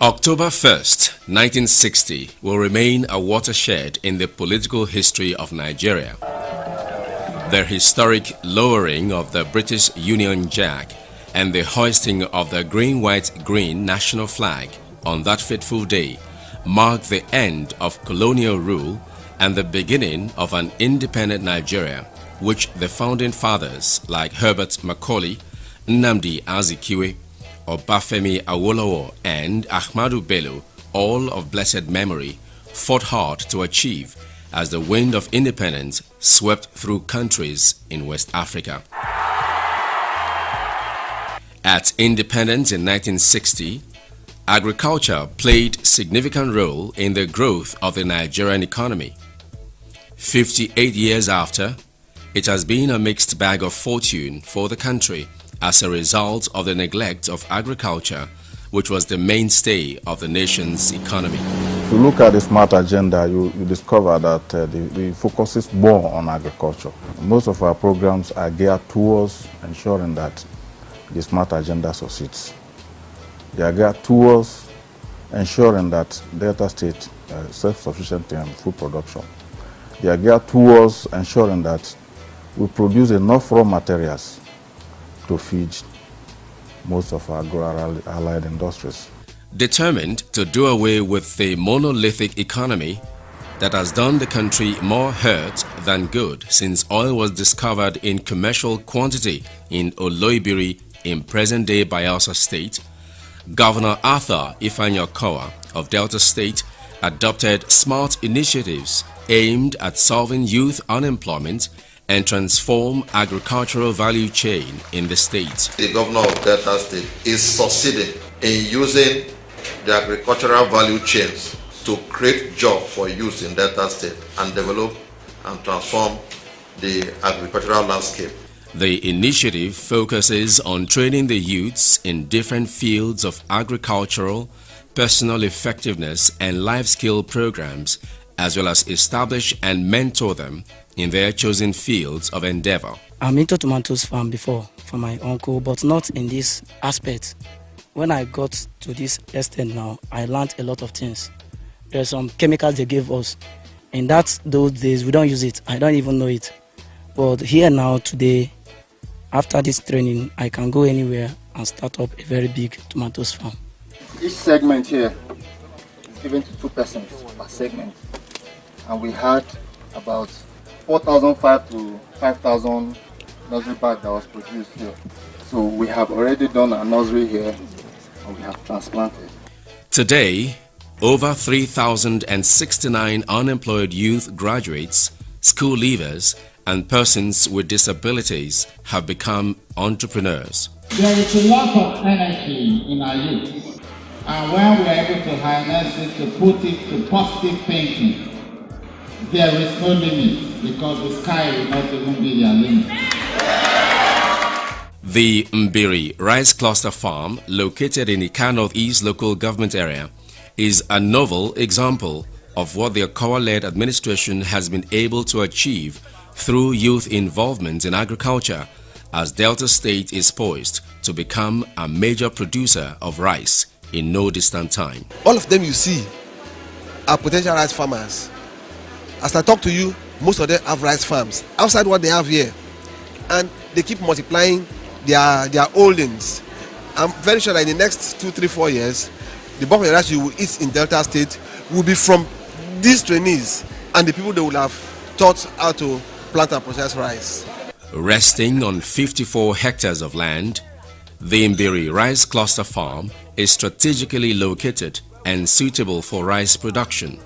October 1st, 1960 will remain a watershed in the political history of Nigeria. The historic lowering of the British Union Jack and the hoisting of the green-white-green national flag on that fateful day marked the end of colonial rule and the beginning of an independent Nigeria, which the founding fathers like Herbert Macaulay, Nnamdi Azikiwe, Obafemi Awolowo and Ahmadu Bello, all of blessed memory, fought hard to achieve as the wind of independence swept through countries in West Africa. At independence in 1960, agriculture played a significant role in the growth of the Nigerian economy. 58 years after, it has been a mixed bag of fortune for the country as a result of the neglect of agriculture, which was the mainstay of the nation's economy. If you look at the SMART agenda, you discover that the focus is more on agriculture. Most of our programs are geared towards ensuring that the SMART agenda succeeds. They are geared towards ensuring that Delta State is self-sufficient in food production. They are geared towards ensuring that we produce enough raw materials to feed most of our agro-allied industries. Determined to do away with the monolithic economy that has done the country more hurt than good since oil was discovered in commercial quantity in Oloibiri in present-day Bayelsa State, Governor Arthur Ifeanyi of Delta State adopted smart initiatives aimed at solving youth unemployment and transform agricultural value chain in the state. The governor of Delta State is succeeding in using the agricultural value chains to create jobs for youth in Delta State and develop and transform the agricultural landscape. The initiative focuses on training the youths in different fields of agricultural, personal effectiveness and life skill programs, as well as establish and mentor them in their chosen fields of endeavor. I'm into tomatoes farm before for my uncle, but not in this aspect. When I got to this extent now, I learned a lot of things. There are some chemicals they gave us. In those days, we don't use it. I don't even know it. But here now, today, after this training, I can go anywhere and start up a very big tomatoes farm. Each segment here is given to 2 persons per segment. And we had about 4,500 to 5,000 nursery bags that was produced here. So we have already done a nursery here and we have transplanted. Today, over 3,069 unemployed youth graduates, school leavers, and persons with disabilities have become entrepreneurs. There is a lot of energy in our youth, and when we are able to harness it to put it to positive thinking, there is no limit, because the sky will not even be their limit. The Mbiri Rice Cluster Farm, located in the Ika Northeast local government area, is a novel example of what the Okowa-led administration has been able to achieve through youth involvement in agriculture, as Delta State is poised to become a major producer of rice in no distant time. All of them you see are potential rice farmers. As I talk to you, most of them have rice farms outside what they have here, and they keep multiplying their holdings. I'm very sure that in the next 2, 3, 4 years, the bulk of the rice you will eat in Delta State will be from these trainees and the people that will have taught how to plant and process rice. Resting on 54 hectares of land, the Mbiri Rice Cluster Farm is strategically located and suitable for rice production.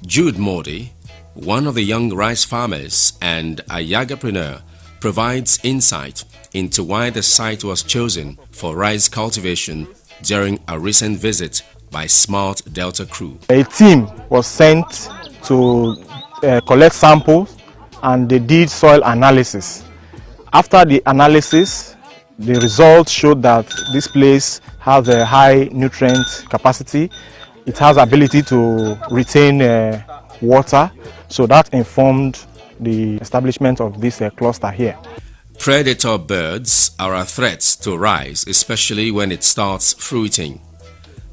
Jude Modi, one of the young rice farmers and a yagapreneur, provides insight into why the site was chosen for rice cultivation during a recent visit by Smart Delta crew. A team was sent to collect samples, and they did soil analysis. After the analysis, the results showed that this place has a high nutrient capacity. It has ability to retain water, so that informed the establishment of this cluster here. Predator birds are a threat to rice, especially when it starts fruiting.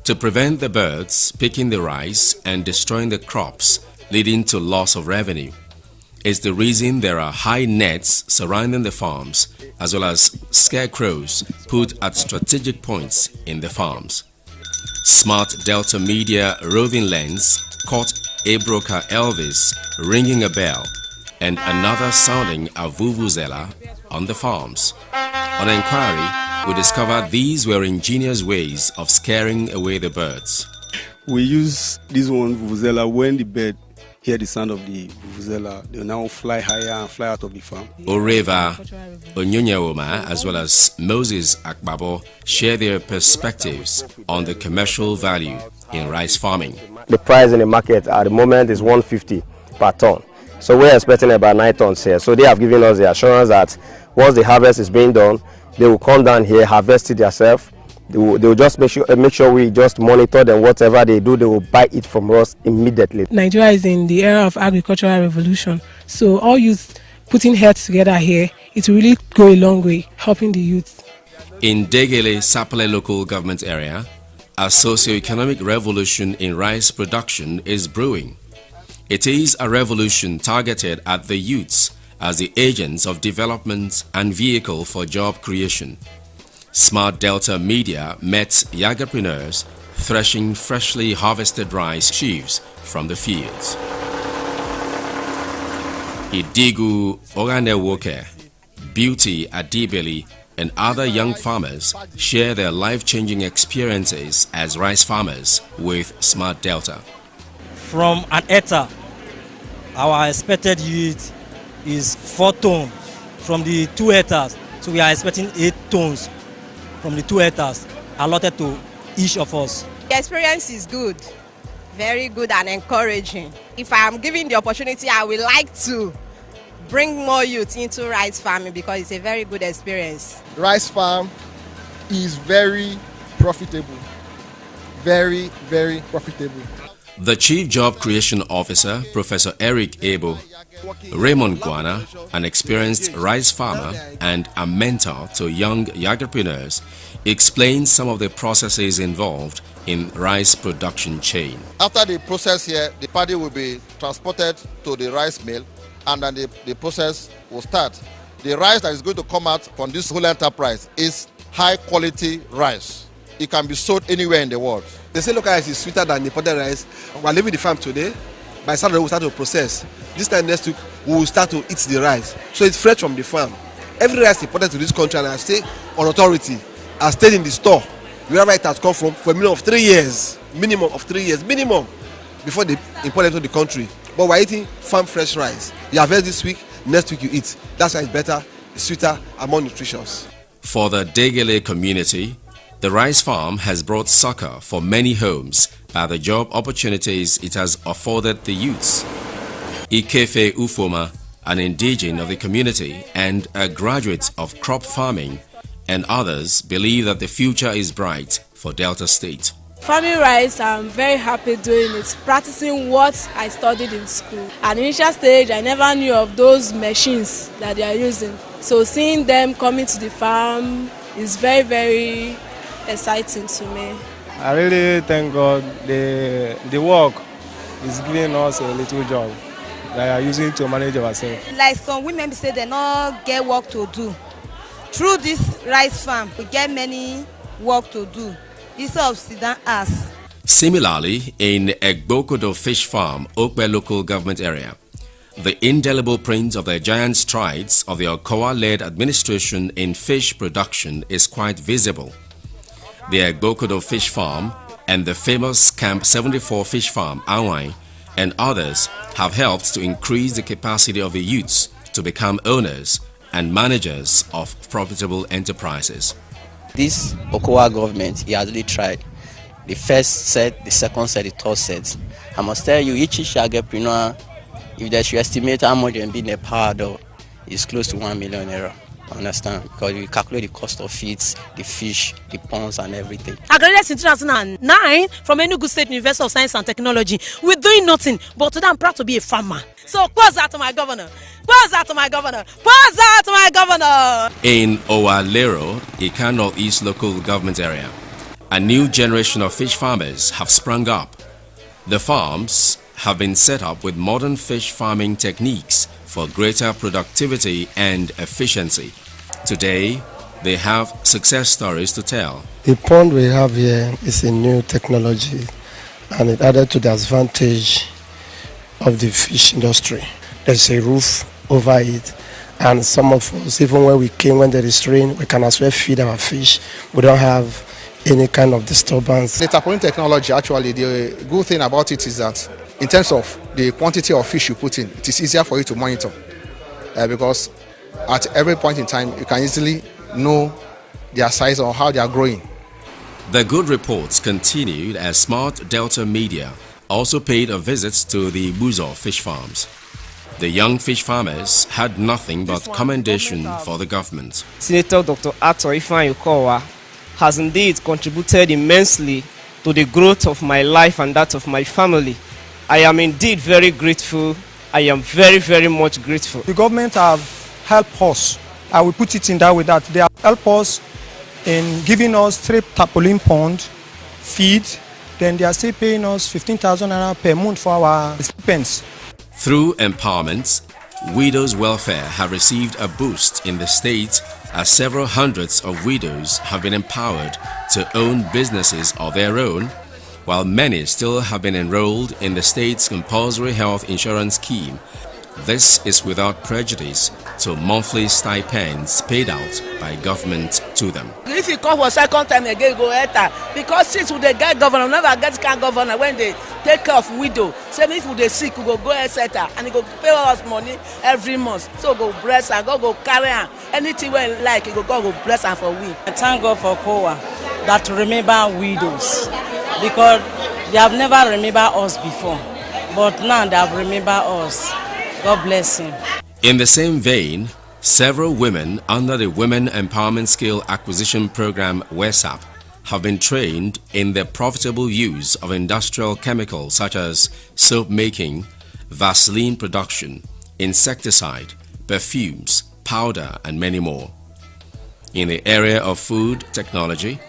to prevent the birds picking the rice and destroying the crops, leading to loss of revenue. Is the reason there are high nets surrounding the farms, as well as scarecrows put at strategic points in the farms. Smart Delta Media roving lens caught a broker Elvis ringing a bell and another sounding a vuvuzela on the farms. On inquiry, we discovered these were ingenious ways of scaring away the birds. We use this one vuvuzela when the bird hear the sound of the vuvuzela, they now fly higher and fly out of the farm. Oreva Onyonyaoma as well as Moses Akbabo share their perspectives on the commercial value in rice farming. The price in the market at the moment is 150 per ton. So we're expecting about 9 tons here. So they have given us the assurance that once the harvest is being done, they will come down here, harvest it themselves. They will just make sure we just monitor them. Whatever they do, they will buy it from us immediately. Nigeria is in the era of agricultural revolution. So all youth putting heads together here, it will really go a long way, helping the youth. In Degele Sapele local government area, a socio-economic revolution in rice production is brewing. It is a revolution targeted at the youths as the agents of development and vehicle for job creation. Smart Delta Media met Yagapreneurs threshing freshly harvested rice sheaves from the fields. Idigu Oganewoke, Beauty Adibeli, and other young farmers share their life-changing experiences as rice farmers with Smart Delta. From an hectare, our expected yield is 4 tons from the 2 hectares. So we are expecting 8 tons from the 2 hectares allotted to each of us. The experience is good, very good and encouraging. If I am given the opportunity, I would like to bring more youth into rice farming because it's a very good experience. Rice farm is very profitable, very, very profitable. The Chief Job Creation Officer, Professor Eric Ebo, Raymond Guana, an experienced rice farmer and a mentor to young agripreneurs, explains some of the processes involved in rice production chain. After the process here, the paddy will be transported to the rice mill and then the process will start. The rice that is going to come out from this whole enterprise is high quality rice. It can be sold anywhere in the world. They say local rice is sweeter than imported rice. We are leaving the farm today. By Saturday, we'll start to process. This time next week, we will start to eat the rice. So it's fresh from the farm. Every rice imported to this country, and I stay on authority, I stayed in the store, wherever it has come from, for a minimum of 3 years. Minimum of 3 years, minimum, before they import it to the country. But we're eating farm fresh rice. You harvest this week, next week you eat. That's why it's better, it's sweeter, and more nutritious. For the Degele community, the rice farm has brought succor for many homes by the job opportunities it has afforded the youths. Ikefe Ufoma, an indigene of the community and a graduate of crop farming, and others believe that the future is bright for Delta State. Farming rice, I'm very happy doing it, practicing what I studied in school. At the initial stage, I never knew of those machines that they are using. So seeing them coming to the farm is very, very exciting to me. I really thank God the work is giving us a little job that we are using to manage ourselves. Like some women say they not get work to do. Through this rice farm, we get many work to do. This subsidies us. Similarly, in Egbokodo Fish Farm, Okpe local government area, the indelible print of the giant strides of the Okowa-led administration in fish production is quite visible. The Egbokodo Fish Farm and the famous Camp 74 Fish Farm, Awai, and others have helped to increase the capacity of the youths to become owners and managers of profitable enterprises. This Okowa government, he has really tried. The first set, the second set, the third set. I must tell you, each agripreneur, if they should estimate how much they're being empowered, is close to 1 million naira. Understand? Because we calculate the cost of feeds, the fish, the ponds, and everything. I graduated in 2009 from Enugu State University of Science and Technology. We're doing nothing, but today I'm proud to be a farmer. So pause that to my governor. Pause that to my governor. Pause that to my governor. In Owalero, Ika Northeast local government area, A new generation of fish farmers have sprung up. The farms have been set up with modern fish farming techniques for greater productivity and efficiency. Today, they have success stories to tell. The pond we have here is a new technology, and it added to the advantage of the fish industry. There's a roof over it, and some of us, even when we came, when there is rain, we can as well feed our fish. We don't have any kind of disturbance. The tarpaulin technology, actually, the good thing about it is that in terms of the quantity of fish you put in, it is easier for you to monitor because at every point in time, you can easily know their size or how they are growing. The good reports continued as Smart Delta Media also paid a visit to the Buzo fish farms. The young fish farmers had nothing but commendation for the government. Senator Dr. Ato Ifeanyi Ukowa has indeed contributed immensely to the growth of my life and that of my family. I am indeed very grateful. I am very, very much grateful. The government have helped us. I will put it in that way, that they have helped us in giving us 3 tarpaulin pond feed. Then they are still paying us 15,000 naira per month for our stipends. Through empowerment, widows' welfare have received a boost in the state as several hundreds of widows have been empowered to own businesses of their own, while many still have been enrolled in the state's compulsory health insurance scheme. This is without prejudice to monthly stipends paid out by government to them. If you come for second time again, go enter. Because since we get governor, never get kind governor when they take care of widow. Same if they sick, we go etc. And he go pay us money every month. So go bless and go carry on. Anything we like, he go bless and for we. I thank God for COWA that remember widows, because they have never remembered us before, but now they have remembered us. God bless him. In the same vein, several women under the Women Empowerment Skill Acquisition Program WESAP have been trained in the profitable use of industrial chemicals such as soap making, Vaseline production, insecticide, perfumes, powder, and many more. In the area of food technology,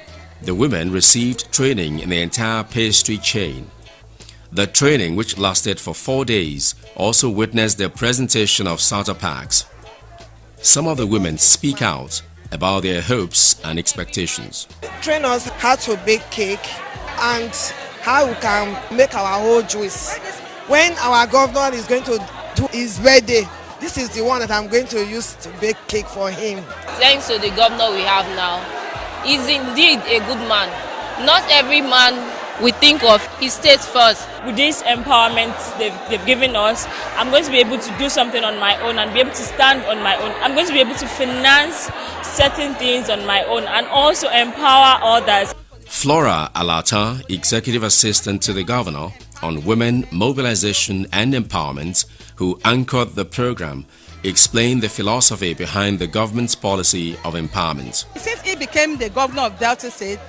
the women received training in the entire pastry chain. The training, which lasted for 4 days, also witnessed the presentation of starter packs. Some of the women speak out about their hopes and expectations. Train us how to bake cake and how we can make our whole juice. When our governor is going to do his birthday, this is the one that I'm going to use to bake cake for him. Thanks to the governor we have now, he's indeed a good man. Not every man we think of his state first. With this empowerment they've given us, I'm going to be able to do something on my own and be able to stand on my own. I'm going to be able to finance certain things on my own and also empower others. Flora Alata, Executive Assistant to the Governor on Women Mobilization and Empowerment, who anchored the program, explained the philosophy behind the government's policy of empowerment. Since he became the governor of Delta State,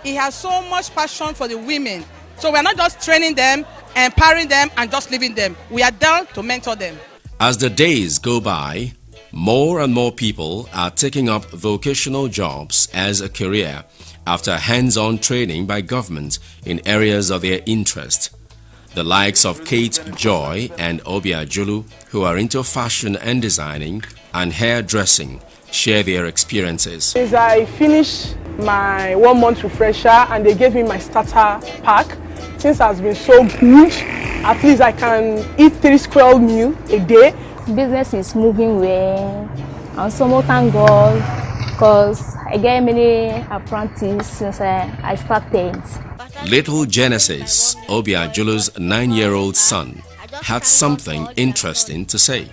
he has so much passion for the women. So we're not just training them, empowering them, and just leaving them. We are there to mentor them. As the days go by, more and more people are taking up vocational jobs as a career after hands-on training by government in areas of their interest. The likes of Kate Joy and Obia Julu, who are into fashion and designing and hairdressing, share their experiences. Since I finished my 1 month refresher and they gave me my starter pack, things has been so good. At least I can eat 3 square meals a day. Business is moving well, and so much thank God because I get many apprentices since I started. Little Genesis, Obia Julu's 9-year-old son, had something interesting to say.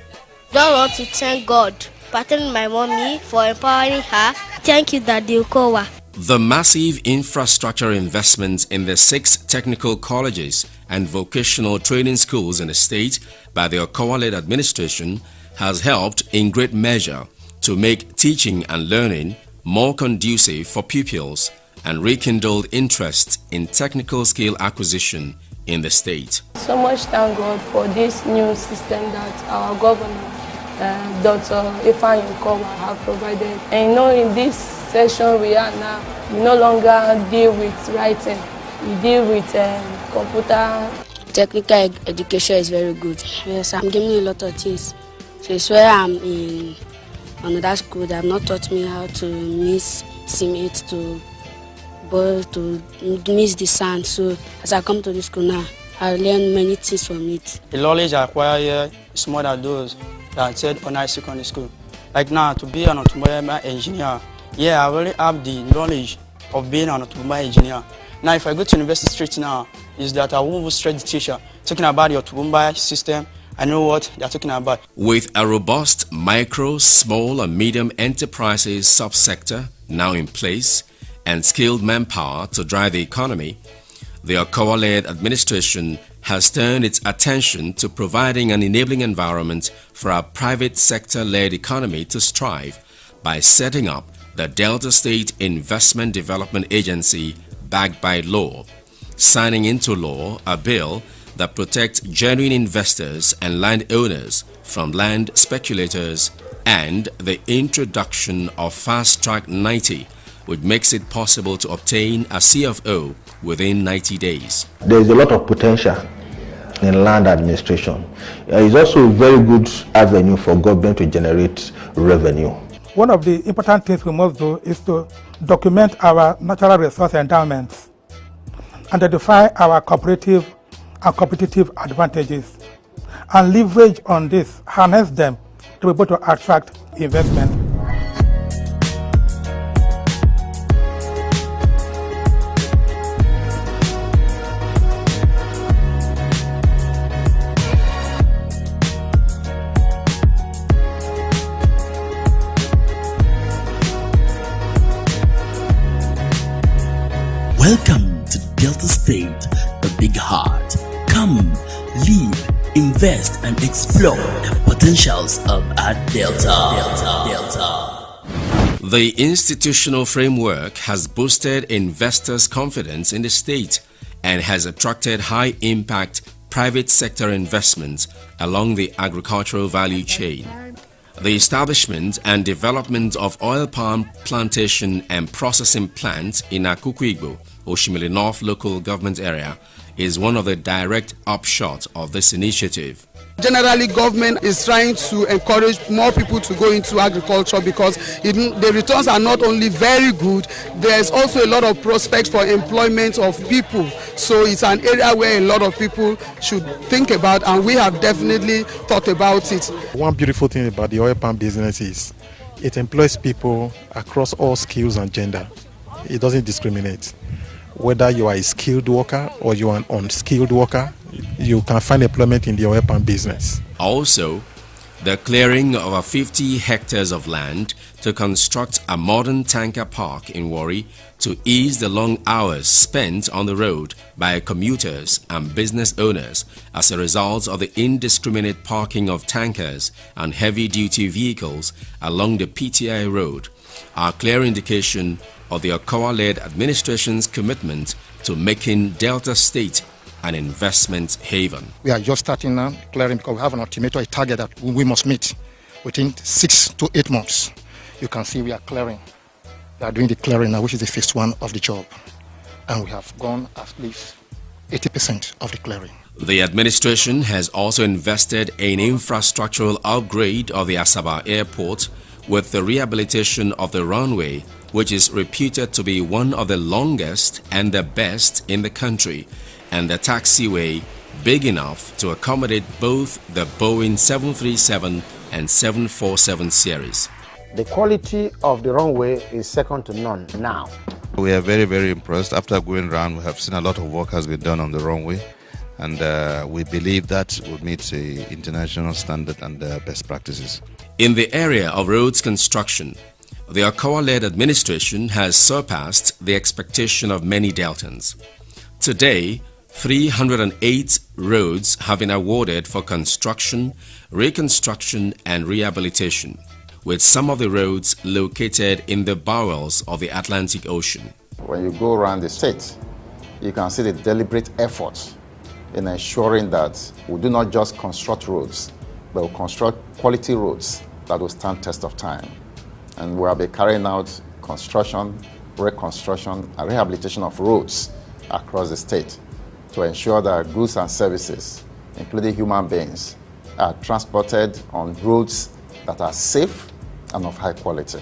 I want to thank God, patting my mommy for empowering her. Thank you, Daddy Ukowa. The massive infrastructure investments in the 6 technical colleges and vocational training schools in the state by the Okowa-led administration has helped in great measure to make teaching and learning more conducive for pupils and rekindled interest in technical skill acquisition in the state. So much thank God for this new system that our governor, Dr. Ifeanyi Ukowa, have provided. And in this session we are now, we no longer deal with writing. We deal with computer. Technical education is very good. Yes, I'm giving a lot of things. So it's where I'm in another school. They have not taught me how to mix cement, to boil, to mix the sand. So as I come to this school now, I learn many things from it. The knowledge I acquire here is more than those that I said on high secondary school. Like now, to be an automobile engineer, yeah, I already have the knowledge of being an automobile engineer. Now, if I go to university straight now, is that I won't straight the teacher talking about the automobile system. I know what they're talking about. With a robust micro, small and medium enterprises subsector now in place and skilled manpower to drive the economy, the Okowa-led administration has turned its attention to providing an enabling environment for our private sector-led economy to strive by setting up the Delta State Investment Development Agency backed by law, signing into law a bill that protects genuine investors and landowners from land speculators, and the introduction of Fast Track 90, which makes it possible to obtain a CFO within 90 days. There is a lot of potential in land administration. It's also a very good avenue for government to generate revenue. One of the important things we must do is to document our natural resource endowments, identify our cooperative and competitive advantages, and leverage on this, harness them to be able to attract investment. Welcome to Delta State, the big heart. Come, live, invest, and explore the potentials of our Delta. The institutional framework has boosted investors' confidence in the state and has attracted high-impact private sector investments along the agricultural value chain. The establishment and development of oil palm plantation and processing plant in Akukwigbo, Oshimili North local government area, is one of the direct upshot of this initiative. Generally, government is trying to encourage more people to go into agriculture because the returns are not only very good, there's also a lot of prospects for employment of people. So it's an area where a lot of people should think about, and we have definitely thought about it. One beautiful thing about the oil palm business is it employs people across all skills and gender. It doesn't discriminate. Whether you are a skilled worker or you are an unskilled worker, you can find employment in the oil palm business. Also, the clearing of 50 hectares of land to construct a modern tanker park in Warri to ease the long hours spent on the road by commuters and business owners as a result of the indiscriminate parking of tankers and heavy-duty vehicles along the PTI road are clear indication of the Okowa-led administration's commitment to making Delta State an investment haven. We are just starting now clearing because we have an ultimatum, a target that we must meet within 6 to 8 months. You can see we are clearing. We are doing the clearing now, which is the phase 1 of the job. And we have gone at least 80% of the clearing. The administration has also invested in infrastructural upgrade of the Asaba airport with the rehabilitation of the runway, which is reputed to be one of the longest and the best in the country, and the taxiway big enough to accommodate both the Boeing 737 and 747 series. The quality of the runway is second to none now. We are very, very impressed. After going around, we have seen a lot of work has been done on the runway, and we believe that will meet the international standard and best practices. In the area of roads construction, the Okowa-led administration has surpassed the expectation of many Deltans. Today, 308 roads have been awarded for construction, reconstruction and rehabilitation, with some of the roads located in the bowels of the Atlantic Ocean. When you go around the state, you can see the deliberate efforts in ensuring that we do not just construct roads, but we construct quality roads that will stand test of time. And we have been carrying out construction, reconstruction, and rehabilitation of roads across the state to ensure that goods and services, including human beings, are transported on roads that are safe and of high quality.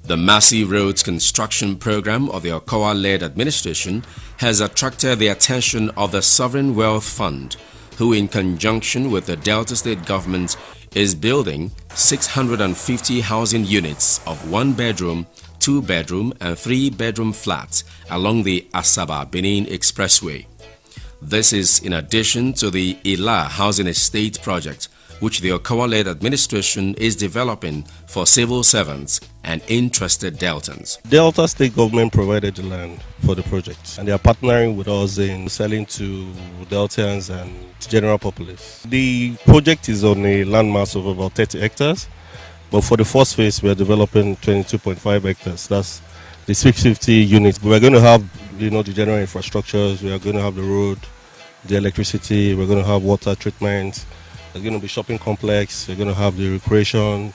The massive roads construction program of the Okowa-led administration has attracted the attention of the Sovereign Wealth Fund, who in conjunction with the Delta State government is building 650 housing units of 1-bedroom, 2-bedroom and 3-bedroom flats along the Asaba-Benin Expressway. This is in addition to the Ila Housing Estate project, which the Okowa-led administration is developing for civil servants and interested Deltans. Delta State government provided the land for the project, and they are partnering with us in selling to Deltans and general populace. The project is on a landmass of about 30 hectares, but for the first phase we are developing 22.5 hectares. That's the 650 units. We are going to have, the general infrastructures. We are going to have the road, the electricity. We're going to have water treatment. There's going to be shopping complex. We're going to have the recreation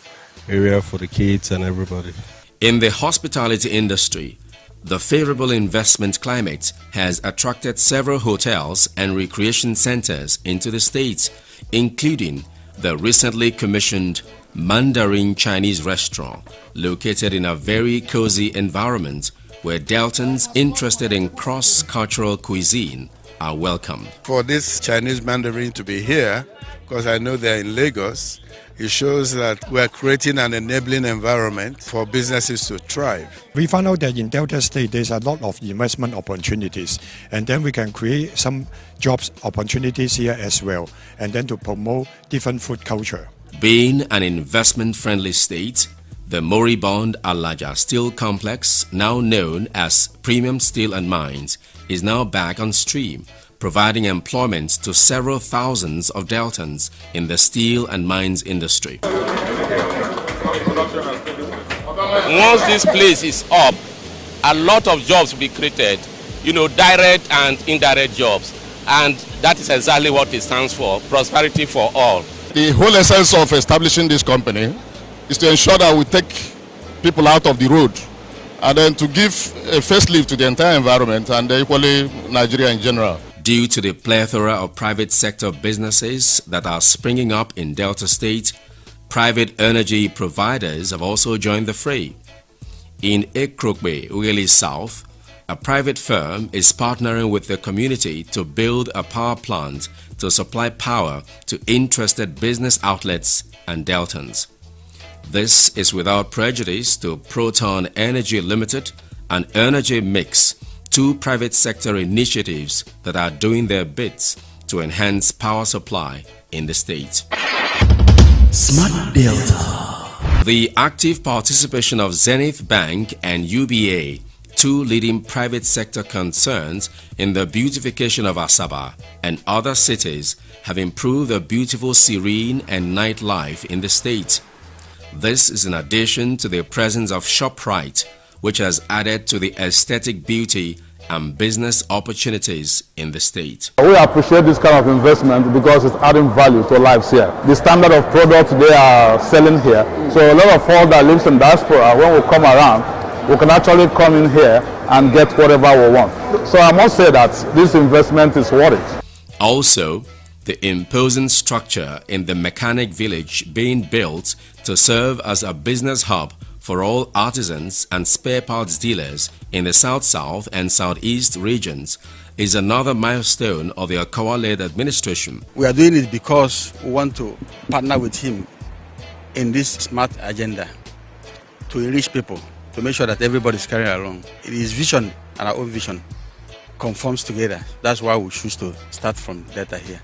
area for the kids and everybody. In the hospitality industry, the favorable investment climate has attracted several hotels and recreation centers into the state, including the recently commissioned Mandarin Chinese restaurant, located in a very cozy environment where Deltans interested in cross-cultural cuisine are welcome. For this Chinese Mandarin to be here, because I know they're in Lagos, it shows that we're creating an enabling environment for businesses to thrive. We found out that in Delta State there's a lot of investment opportunities, and then we can create some jobs opportunities here as well, and then to promote different food culture. Being an investment-friendly state, the moribund Alaja Steel Complex, now known as Premium Steel and Mines, is now back on stream, providing employment to several thousands of Deltans in the steel and mines industry. Once this place is up, a lot of jobs will be created, direct and indirect jobs. And that is exactly what it stands for, prosperity for all. The whole essence of establishing this company is to ensure that we take people out of the road and then to give a facelift to the entire environment and equally Nigeria in general. Due to the plethora of private sector businesses that are springing up in Delta State, private energy providers have also joined the fray. In Ekrokbe, Ughelli South, a private firm is partnering with the community to build a power plant to supply power to interested business outlets and Deltans. This is without prejudice to Proton Energy Limited and Energy Mix, two private sector initiatives that are doing their bits to enhance power supply in the state. Smart Delta. The active participation of Zenith Bank and UBA, two leading private sector concerns in the beautification of Asaba and other cities, have improved the beautiful serene and nightlife in the state. This is in addition to the presence of ShopRite, which has added to the aesthetic beauty and business opportunities in the state. We appreciate this kind of investment because it's adding value to lives here. The standard of products they are selling here. So a lot of us that lives in diaspora, when we come around, we can actually come in here and get whatever we want. So I must say that this investment is worth it. Also, the imposing structure in the mechanic village being built to serve as a business hub for all artisans and spare parts dealers in the South-South and Southeast regions is another milestone of the Okowa-led administration. We are doing it because we want to partner with him in this smart agenda to enrich people, to make sure that everybody is carrying along. His vision and our own vision conforms together. That's why we choose to start from Delta here.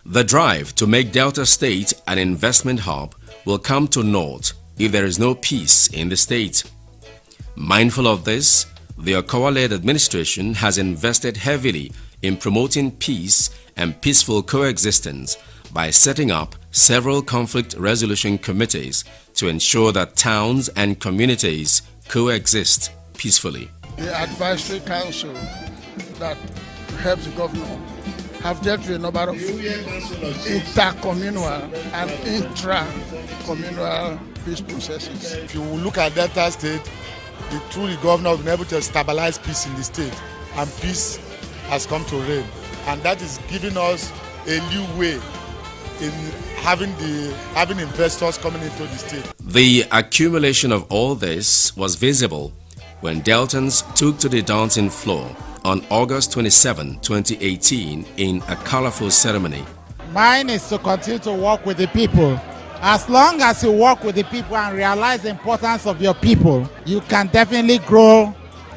The drive to make Delta State an investment hub will come to naught if there is no peace in the state. Mindful of this, the Okowa-led administration has invested heavily in promoting peace and peaceful coexistence by setting up several conflict resolution committees to ensure that towns and communities coexist peacefully. The advisory council that helps the governor have dealt with a number of intercommunal and intra-communal peace processes. If you look at Delta State, through the governor, we've been able to stabilize peace in the state, and peace has come to reign. And that is giving us a new way in having investors coming into the state. The accumulation of all this was visible when Deltans took to the dancing floor on August 27, 2018 in a colorful ceremony. Mine is to continue to work with the people. As long as you work with the people and realize the importance of your people, you can definitely grow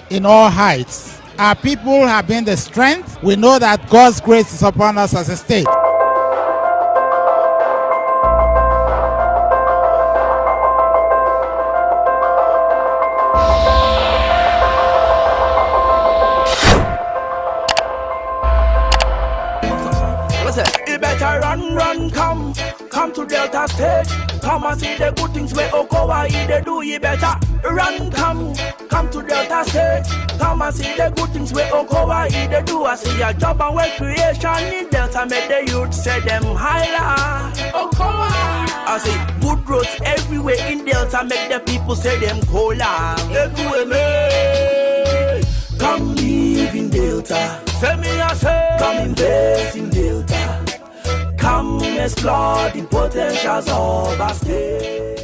in all heights. Our people have been the strength. We know that God's grace is upon us as a state. You better run, come to Delta State. Come and see the good things where Okowa they do. You better run, come to Delta State. Come and see the good things where Okowa they do. I see your job and work creation in Delta. Make the youth say them highlight Okowa. I see good roads everywhere in Delta. Make the people say them cola. Come live in Delta. Say me I say, come invest in Delta. Come explore the potentials of our state.